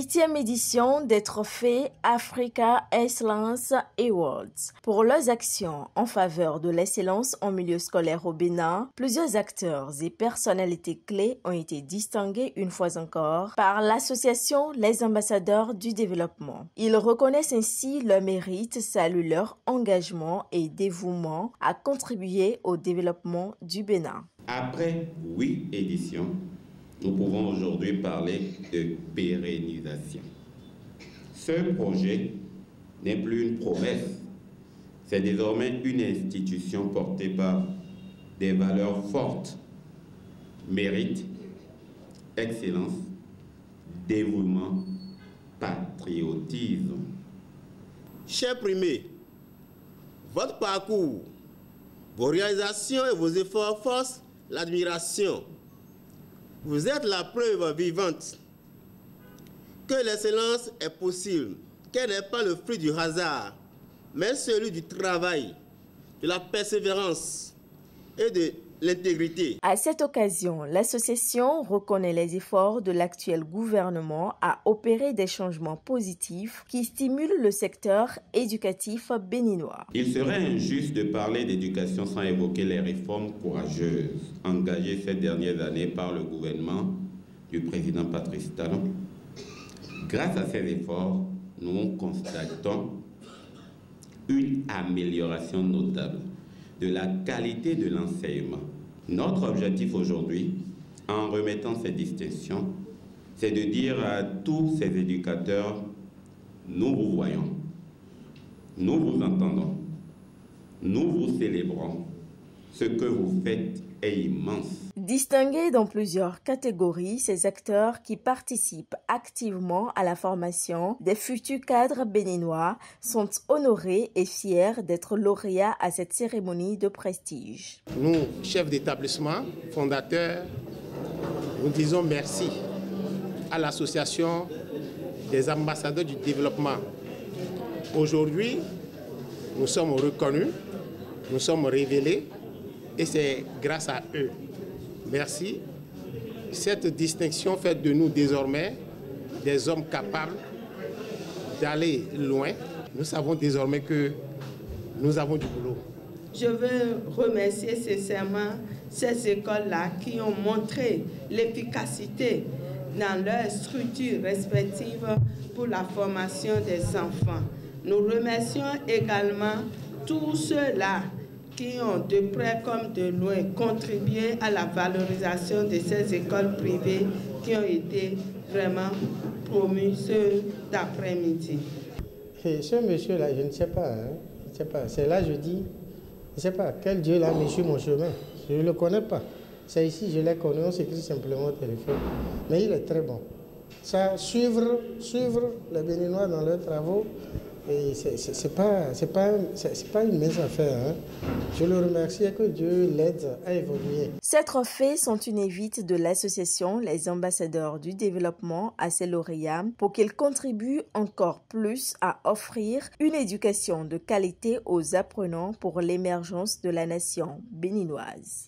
8e édition des trophées Africa Excellence Awards. Pour leurs actions en faveur de l'excellence en milieu scolaire au Bénin, plusieurs acteurs et personnalités clés ont été distingués une fois encore par l'association Les Ambassadeurs du Développement. Ils reconnaissent ainsi leur mérite, saluent leur engagement et dévouement à contribuer au développement du Bénin. Après 8 éditions, nous pouvons aujourd'hui parler de pérennisation. Ce projet n'est plus une promesse, c'est désormais une institution portée par des valeurs fortes, mérite, excellence, dévouement, patriotisme. Chers primés, votre parcours, vos réalisations et vos efforts forcent l'admiration. Vous êtes la preuve vivante que l'excellence est possible, qu'elle n'est pas le fruit du hasard, mais celui du travail, de la persévérance et de l'intégrité. À cette occasion, l'association reconnaît les efforts de l'actuel gouvernement à opérer des changements positifs qui stimulent le secteur éducatif béninois. Il serait injuste de parler d'éducation sans évoquer les réformes courageuses engagées ces dernières années par le gouvernement du président Patrice Talon. Grâce à ces efforts, nous constatons une amélioration notable de la qualité de l'enseignement. Notre objectif aujourd'hui, en remettant ces distinctions, c'est de dire à tous ces éducateurs, nous vous voyons, nous vous entendons, nous vous célébrons. Ce que vous faites est immense. Distingués dans plusieurs catégories, ces acteurs qui participent activement à la formation des futurs cadres béninois sont honorés et fiers d'être lauréats à cette cérémonie de prestige. Nous, chefs d'établissement, fondateurs, nous disons merci à l'association des ambassadeurs du développement. Aujourd'hui, nous sommes reconnus, nous sommes révélés et c'est grâce à eux. Merci. Cette distinction fait de nous désormais des hommes capables d'aller loin. Nous savons désormais que nous avons du boulot. Je veux remercier sincèrement ces écoles-là qui ont montré l'efficacité dans leurs structures respectives pour la formation des enfants. Nous remercions également tous ceux-là qui ont de près comme de loin contribué à la valorisation de ces écoles privées qui ont été vraiment promues cet après-midi. Ce monsieur-là, je ne sais pas. Je ne sais pas. C'est là, je dis, je ne sais pas, quel Dieu l'a mis sur mon chemin. Je ne le connais pas. C'est ici, je l'ai connu, on s'écrit simplement au téléphone. Mais il est très bon. Ça, suivre les Béninois dans leurs travaux, c'est pas une mince affaire. Hein. Je le remercie et que Dieu l'aide à évoluer. Ces trophées sont une invite de l'association Les Ambassadeurs du Développement à ses lauréats pour qu'ils contribuent encore plus à offrir une éducation de qualité aux apprenants pour l'émergence de la nation béninoise.